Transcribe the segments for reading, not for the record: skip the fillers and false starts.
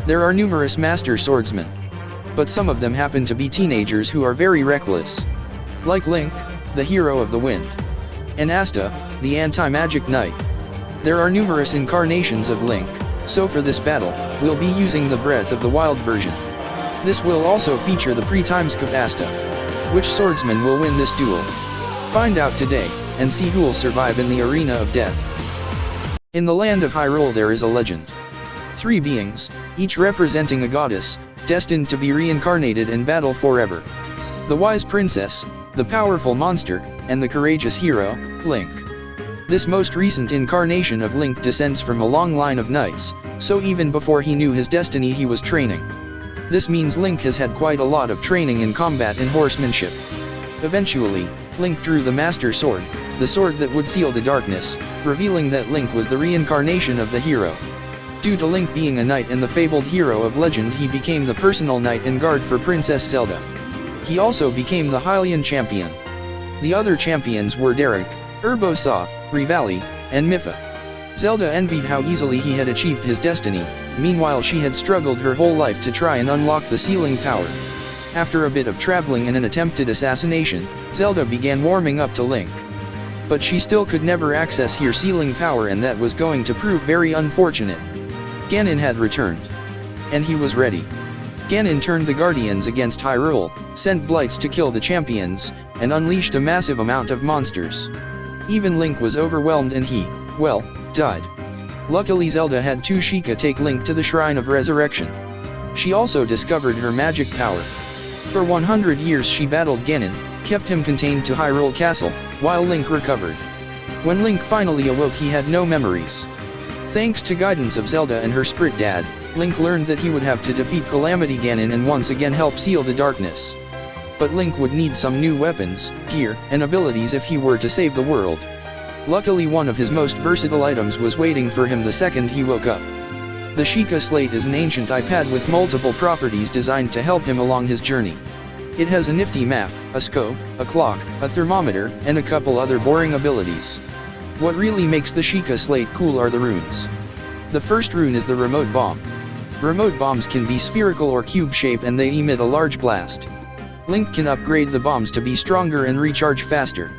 There are numerous master swordsmen, but some of them happen to be teenagers who are very reckless. Like Link, the hero of the wind, and ASTA, the anti-magic knight. There are numerous incarnations of Link, so for this battle, we'll be using the Breath of the Wild version. This will also feature the pre-times of ASTA. Which swordsman will win this duel? Find out today, and see who'll survive in the arena of death. In the land of Hyrule there is a legend. 3 beings, each representing a goddess, destined to be reincarnated and battle forever. The wise princess, the powerful monster, and the courageous hero, Link. This most recent incarnation of Link descends from a long line of knights, so even before he knew his destiny he was training. This means Link has had quite a lot of training in combat and horsemanship. Eventually, Link drew the Master Sword, the sword that would seal the darkness, revealing that Link was the reincarnation of the hero. Due to Link being a knight and the fabled hero of legend, he became the personal knight and guard for Princess Zelda. He also became the Hylian champion. The other champions were Derek, Urbosa, Rivali, and Mipha. Zelda envied how easily he had achieved his destiny, meanwhile she had struggled her whole life to try and unlock the sealing power. After a bit of traveling and an attempted assassination, Zelda began warming up to Link. But she still could never access her sealing power, and that was going to prove very unfortunate. Ganon had returned. And he was ready. Ganon turned the Guardians against Hyrule, sent blights to kill the champions, and unleashed a massive amount of monsters. Even Link was overwhelmed and he, well, died. Luckily Zelda had 2 Sheikah take Link to the Shrine of Resurrection. She also discovered her magic power. For 100 years she battled Ganon, kept him contained to Hyrule Castle, while Link recovered. When Link finally awoke he had no memories. Thanks to guidance of Zelda and her Sprit Dad, Link learned that he would have to defeat Calamity Ganon and once again help seal the darkness. But Link would need some new weapons, gear, and abilities if he were to save the world. Luckily one of his most versatile items was waiting for him the second he woke up. The Sheikah Slate is an ancient iPad with multiple properties designed to help him along his journey. It has a nifty map, a scope, a clock, a thermometer, and a couple other boring abilities. What really makes the Sheikah Slate cool are the runes. The first rune is the Remote Bomb. Remote bombs can be spherical or cube shape and they emit a large blast. Link can upgrade the bombs to be stronger and recharge faster.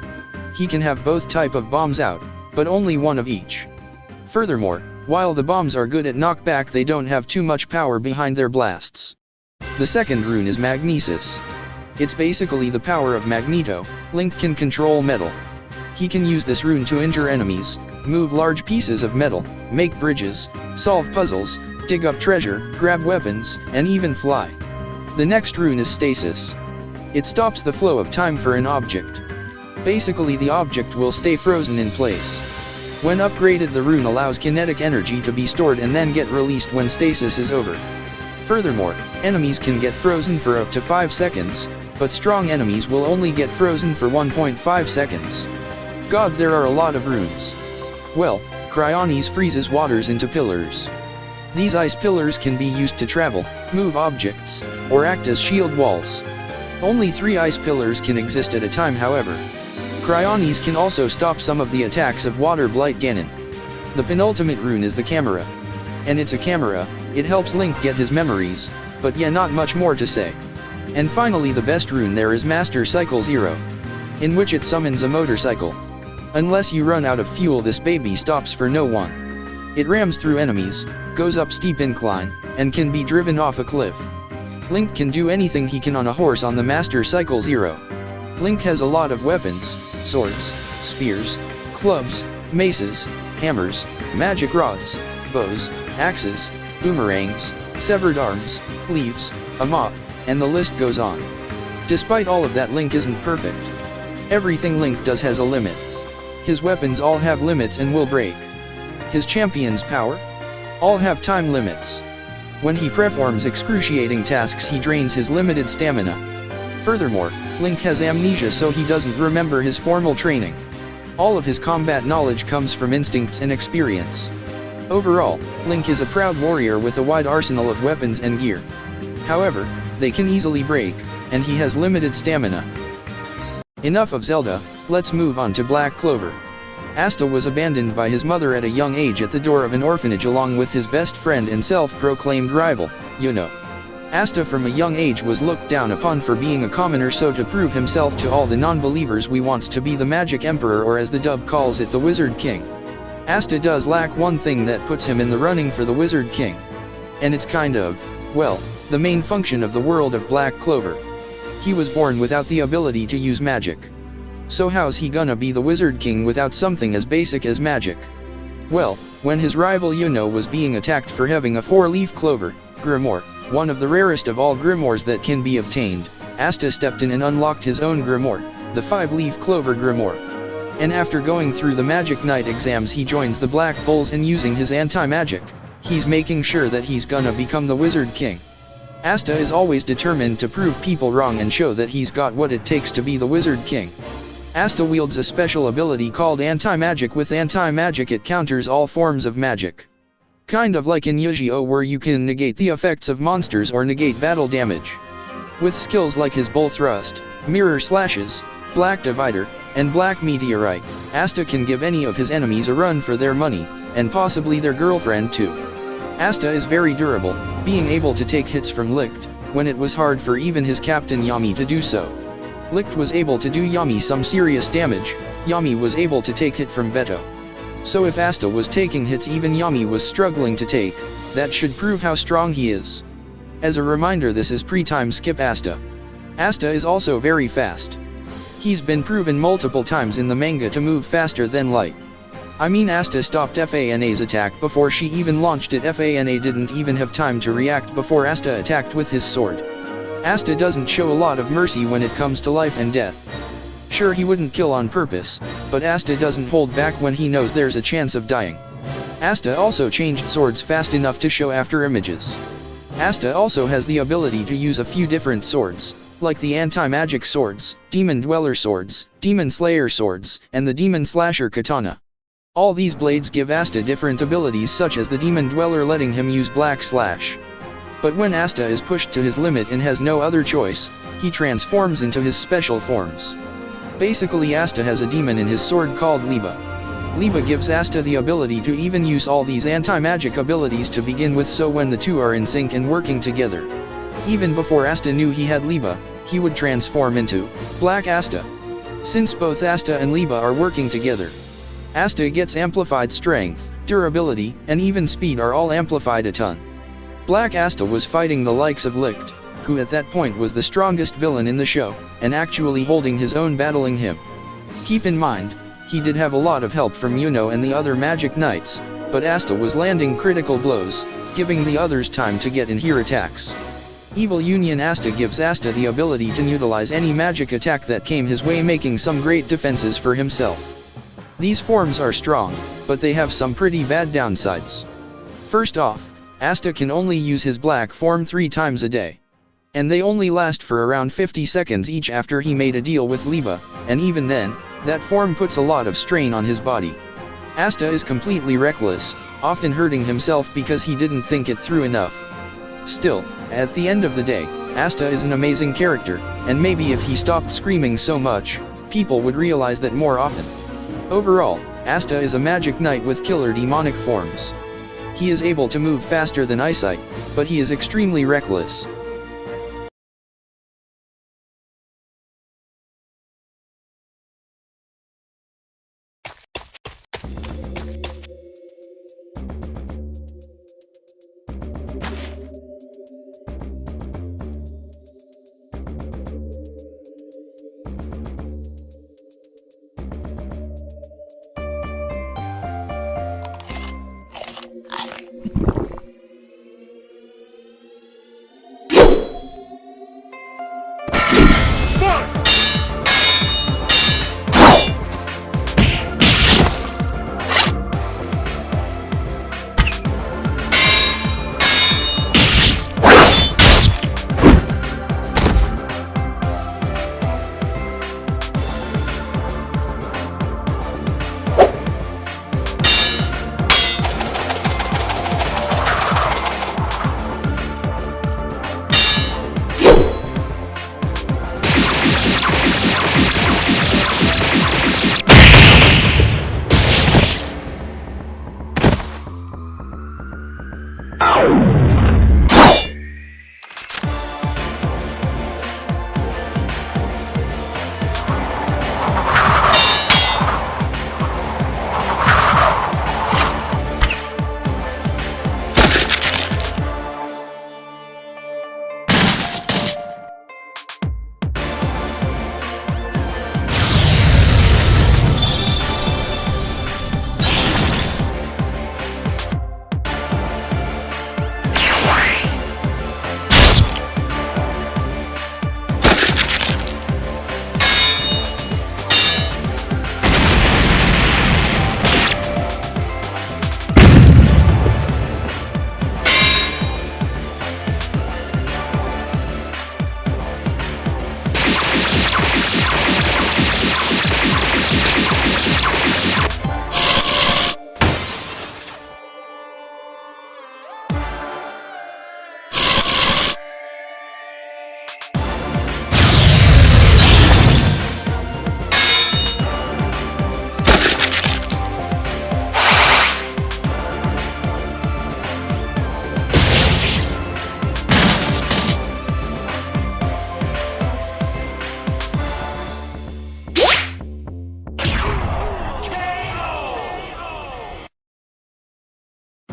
He can have both type of bombs out, but only one of each. Furthermore, while the bombs are good at knockback they don't have too much power behind their blasts. The second rune is Magnesis. It's basically the power of Magneto. Link can control metal. He can use this rune to injure enemies, move large pieces of metal, make bridges, solve puzzles, dig up treasure, grab weapons, and even fly. The next rune is Stasis. It stops the flow of time for an object. Basically the object will stay frozen in place. When upgraded the rune allows kinetic energy to be stored and then get released when stasis is over. Furthermore, enemies can get frozen for up to 5 seconds, but strong enemies will only get frozen for 1.5 seconds. God, there are a lot of runes. Well, Cryonis freezes waters into pillars. These ice pillars can be used to travel, move objects, or act as shield walls. Only 3 ice pillars can exist at a time however. Cryonis can also stop some of the attacks of Water Blight Ganon. The penultimate rune is the Camera. And it's a camera, it helps Link get his memories, but yeah, not much more to say. And finally the best rune there is Master Cycle 0. In which it summons a motorcycle. Unless you run out of fuel this baby stops for no one. It rams through enemies, goes up steep incline, and can be driven off a cliff. Link can do anything he can on a horse on the Master Cycle 0. Link has a lot of weapons, swords, spears, clubs, maces, hammers, magic rods, bows, axes, boomerangs, severed arms, cleaves, a mop, and the list goes on. Despite all of that, Link isn't perfect. Everything Link does has a limit. His weapons all have limits and will break. His champion's power? All have time limits. When he performs excruciating tasks he drains his limited stamina. Furthermore, Link has amnesia so he doesn't remember his formal training. All of his combat knowledge comes from instincts and experience. Overall, Link is a proud warrior with a wide arsenal of weapons and gear. However, they can easily break, and he has limited stamina. Enough of Zelda, let's move on to Black Clover. Asta was abandoned by his mother at a young age at the door of an orphanage along with his best friend and self-proclaimed rival, Yuno. Asta from a young age was looked down upon for being a commoner, so to prove himself to all the non-believers he wants to be the Magic Emperor, or as the dub calls it, the Wizard King. Asta does lack one thing that puts him in the running for the Wizard King. And it's kind of, well, the main function of the world of Black Clover. He was born without the ability to use magic. So how's he gonna be the Wizard King without something as basic as magic? Well, when his rival Yuno was being attacked for having a 4-leaf clover grimoire, one of the rarest of all grimoires that can be obtained, Asta stepped in and unlocked his own grimoire, the 5-leaf clover grimoire. And after going through the Magic Knight exams, he joins the Black Bulls, and using his anti-magic, he's making sure that he's gonna become the Wizard King. Asta is always determined to prove people wrong and show that he's got what it takes to be the Wizard King. Asta wields a special ability called anti-magic. With anti-magic it counters all forms of magic. Kind of like in Yu-Gi-Oh, where you can negate the effects of monsters or negate battle damage. With skills like his Bull Thrust, Mirror Slashes, Black Divider, and Black Meteorite, Asta can give any of his enemies a run for their money, and possibly their girlfriend too. Asta is very durable, being able to take hits from Licht, when it was hard for even his captain Yami to do so. Licht was able to do Yami some serious damage. Yami was able to take hit from Veto. So if Asta was taking hits even Yami was struggling to take, that should prove how strong he is. As a reminder, this is pre-time skip Asta. Asta is also very fast. He's been proven multiple times in the manga to move faster than light. I mean, Asta stopped Fana's attack before she even launched it. Fana didn't even have time to react before Asta attacked with his sword. Asta doesn't show a lot of mercy when it comes to life and death. Sure, he wouldn't kill on purpose, but Asta doesn't hold back when he knows there's a chance of dying. Asta also changed swords fast enough to show after images. Asta also has the ability to use a few different swords, like the anti-magic swords, Demon Dweller swords, Demon Slayer swords, and the Demon Slasher katana. All these blades give Asta different abilities, such as the Demon Dweller letting him use Black Slash. But when Asta is pushed to his limit and has no other choice, he transforms into his special forms. Basically, Asta has a demon in his sword called Liba. Liba gives Asta the ability to even use all these anti-magic abilities to begin with, so when the two are in sync and working together. Even before Asta knew he had Liba, he would transform into Black Asta. Since both Asta and Liba are working together, Asta gets amplified strength, durability, and even speed are all amplified a ton. Black Asta was fighting the likes of Licht, who at that point was the strongest villain in the show, and actually holding his own, battling him. Keep in mind, he did have a lot of help from Yuno and the other Magic Knights, but Asta was landing critical blows, giving the others time to get in here attacks. Evil Union Asta gives Asta the ability to utilize any magic attack that came his way, making some great defenses for himself. These forms are strong, but they have some pretty bad downsides. First off, Asta can only use his black form 3 times a day. And they only last for around 50 seconds each after he made a deal with Liba, and even then, that form puts a lot of strain on his body. Asta is completely reckless, often hurting himself because he didn't think it through enough. Still, at the end of the day, Asta is an amazing character, and maybe if he stopped screaming so much, people would realize that more often. Overall, Asta is a magic knight with killer demonic forms. He is able to move faster than Eyesight, but he is extremely reckless.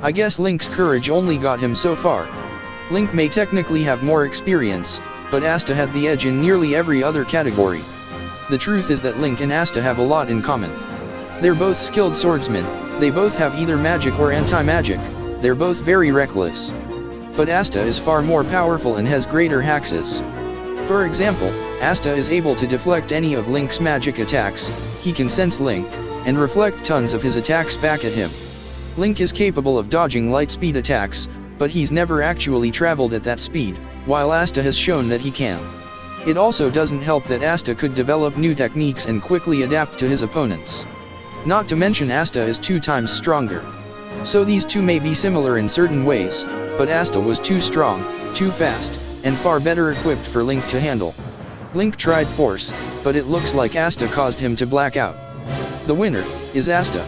I guess Link's courage only got him so far. Link may technically have more experience, but Asta had the edge in nearly every other category. The truth is that Link and Asta have a lot in common. They're both skilled swordsmen, they both have either magic or anti-magic, they're both very reckless. But Asta is far more powerful and has greater hexes. For example, Asta is able to deflect any of Link's magic attacks, he can sense Link, and reflect tons of his attacks back at him. Link is capable of dodging light speed attacks, but he's never actually traveled at that speed, while Asta has shown that he can. It also doesn't help that Asta could develop new techniques and quickly adapt to his opponents. Not to mention Asta is 2 times stronger. So these two may be similar in certain ways, but Asta was too strong, too fast, and far better equipped for Link to handle. Link tried force, but it looks like Asta caused him to black out. The winner is Asta.